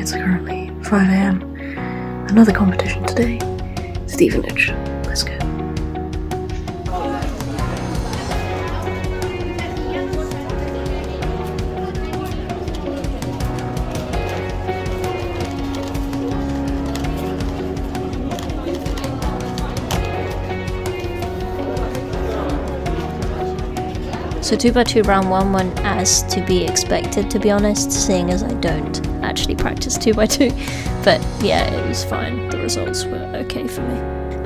It's currently 5 AM. Another competition today. Stevenage. Let's go. So 2x2 round 1 went as to be expected, to be honest, seeing as I don't actually practice 2x2, but yeah, it was fine. The results were okay for me.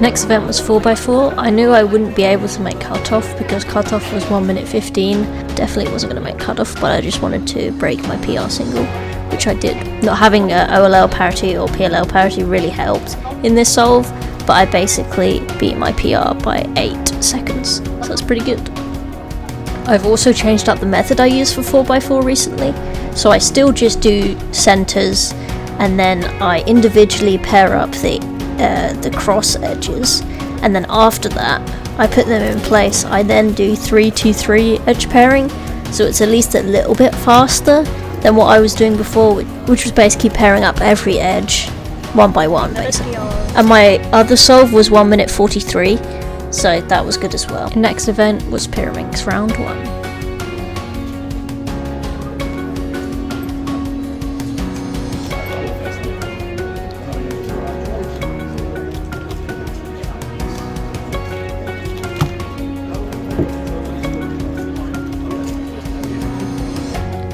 Next event was 4x4. I knew I wouldn't be able to make cutoff because cutoff was 1 minute 15. Definitely wasn't going to make cutoff, but I just wanted to break my PR single, which I did. Not having a OLL parity or PLL parity really helped in this solve, but I basically beat my PR by 8 seconds, so that's pretty good. I've also changed up the method I use for 4x4 recently, so I still just do centres and then I individually pair up the cross edges, and then after that I put them in place. I then do 3-2-3 edge pairing, so it's at least a little bit faster than what I was doing before, which was basically pairing up every edge one by one basically. And my other solve was 1 minute 43. So that was good as well. Next event was Pyraminx round 1.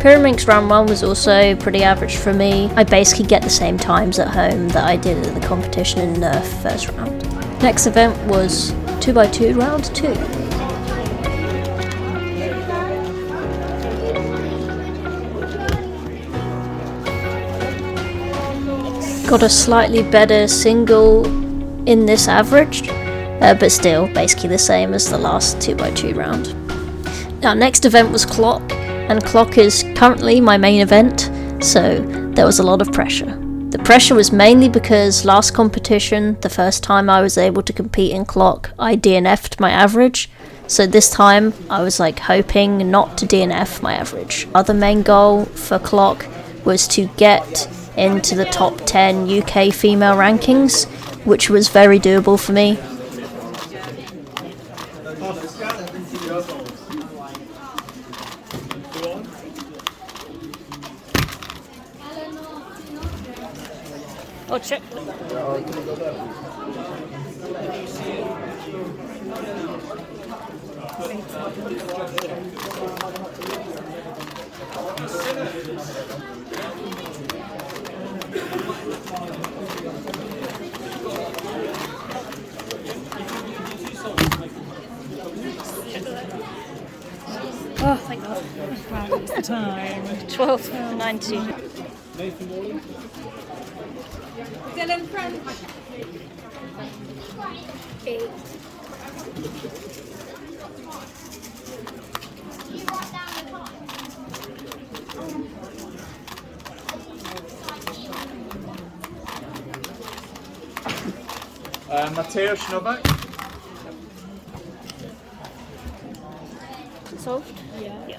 Pyraminx round 1 was also pretty average for me. I basically get the same times at home that I did at the competition in Nerf first round. Next event was 2x2 round 2. Got a slightly better single in this average, but still basically the same as the last 2x2 round. Now next event was clock, and clock is currently my main event, so there was a lot of pressure. The pressure was mainly because last competition, the first time I was able to compete in clock, I DNF'd my average. So this time I was like hoping not to DNF my average. Other main goal for clock was to get into the top 10 UK female rankings, which was very doable for me. Oh, check. Oh, thank God. Wow, what's the time? 12:90. Dylan French. 8. Mateusz Novak. Solved? Yeah.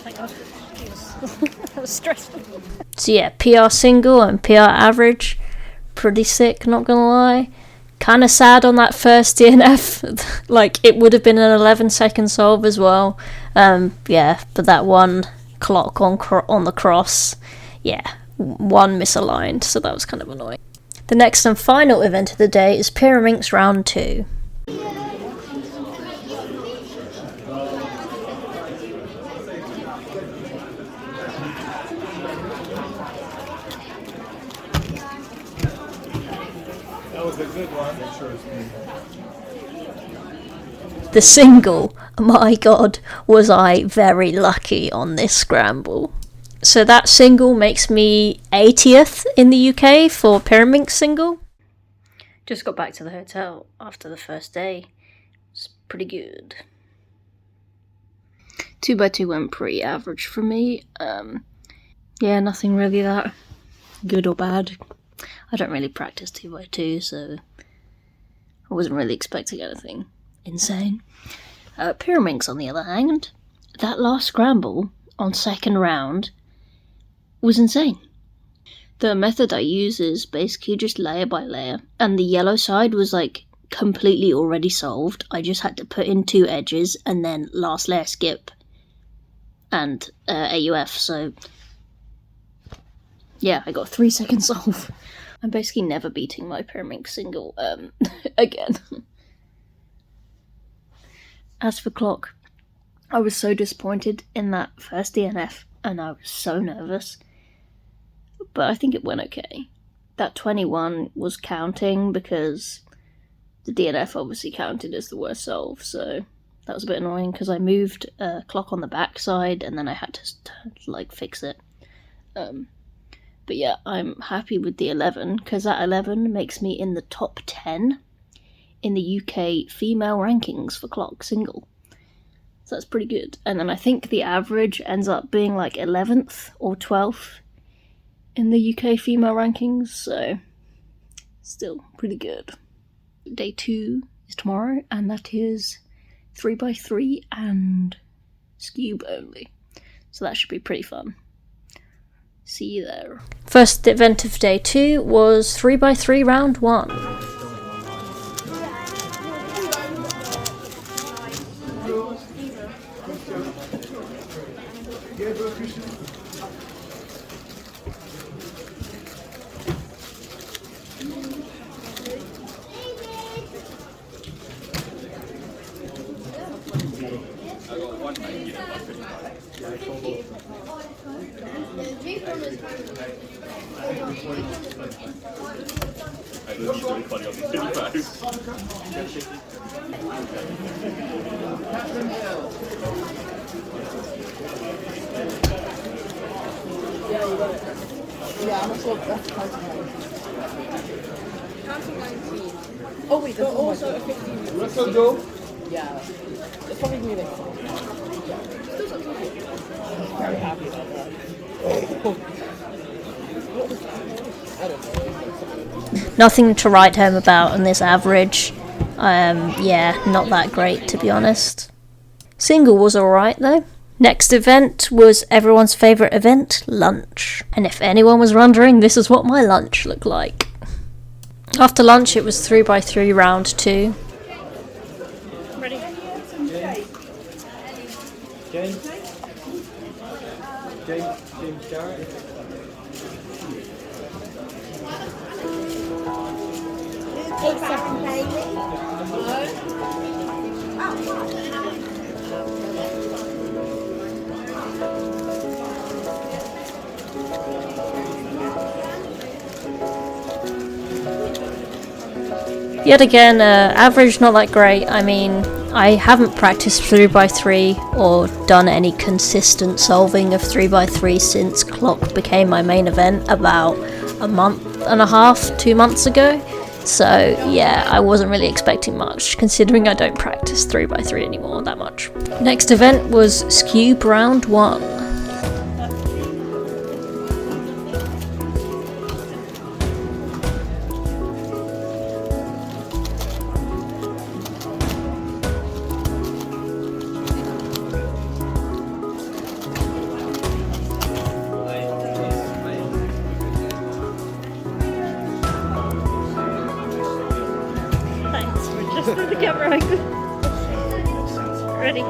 Thank God. That was stressful. So yeah, PR single and PR average, pretty sick, not gonna lie. Kind of sad on that first DNF, like it would have been an 11-second solve as well. Yeah, but that one clock on the cross, yeah, one misaligned, so that was kind of annoying. The next and final event of the day is Pyraminx round 2. That was a good one. The single, my god, was I very lucky on this scramble. So that single makes me 80th in the UK for Pyraminx single. Just got back to the hotel after the first day. It's pretty good. 2x2 went pretty average for me. Yeah, nothing really that good or bad. I don't really practice 2x2, so I wasn't really expecting anything insane. Pyraminx, on the other hand, that last scramble on second round was insane. The method I use is basically just layer by layer, and the yellow side was like completely already solved. I just had to put in 2 edges and then last layer skip and AUF, so yeah, I got 3 seconds solve. I'm basically never beating my Pyraminx single again. As for clock, I was so disappointed in that first DNF, and I was so nervous. But I think it went okay. That 21 was counting because the DNF obviously counted as the worst solve, so that was a bit annoying because I moved a clock on the backside and then I had to like fix it. But yeah, I'm happy with the 11 because that 11 makes me in the top 10 in the UK female rankings for clock single. So that's pretty good. And then I think the average ends up being like 11th or 12th in the UK female rankings, so still pretty good. Day 2 is tomorrow, and that is 3x3 and Skewb only. So that should be pretty fun. See you there. First event of day 2 was 3x3 round 1. Oh wait, there's also a 15. Russell Joe? Yeah. It's probably me next time. Yeah. Very happy about that. Nothing to write home about on this average. Yeah, not that great to be honest. Single was alright though. Next event was everyone's favourite event, lunch. And if anyone was wondering, this is what my lunch looked like. After lunch it was 3x3 round 2. Ready? James Garrett. Yet again, average not that great. I mean, I haven't practiced 3x3 or done any consistent solving of 3x3 since clock became my main event about a month and a half, 2 months ago. So yeah, I wasn't really expecting much, considering I don't practice 3x3 anymore that much. Next event was Skewb round 1. Just for the camera angle. Ready?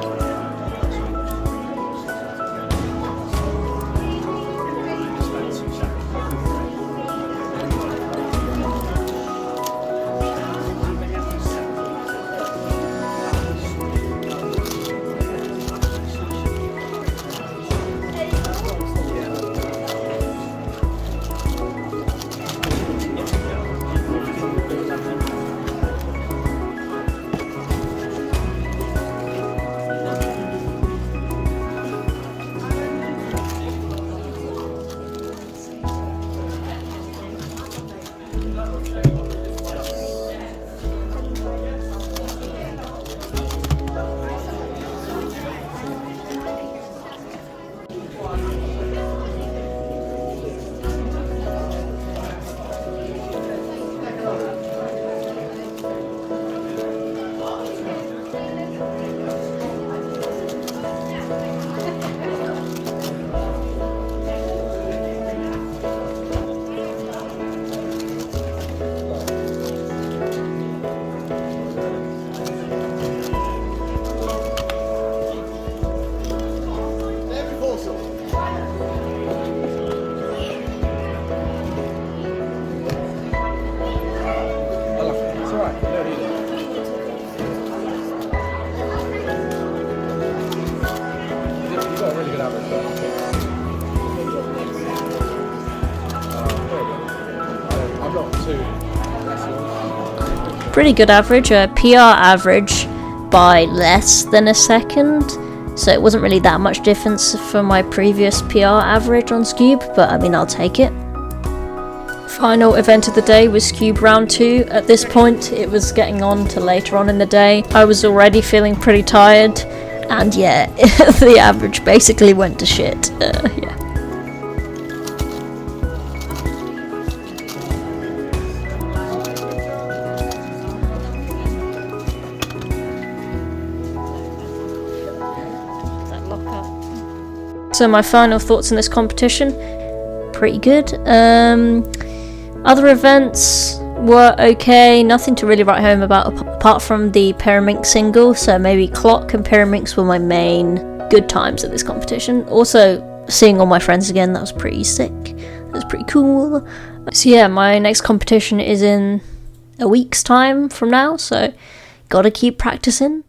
pretty good average, a PR average by less than a second, so it wasn't really that much difference from my previous PR average on Skewb, but I mean, I'll take it. Final event of the day was Skewb round 2. At this point, it was getting on to later on in the day. I was already feeling pretty tired, and yeah, the average basically went to shit. Yeah. So my final thoughts on this competition, pretty good. Other events were okay, nothing to really write home about apart from the Pyraminx single, so maybe Clock and Pyraminx were my main good times at this competition. Also, seeing all my friends again, that was pretty sick, that was pretty cool. So yeah, my next competition is in a week's time from now, so gotta keep practicing.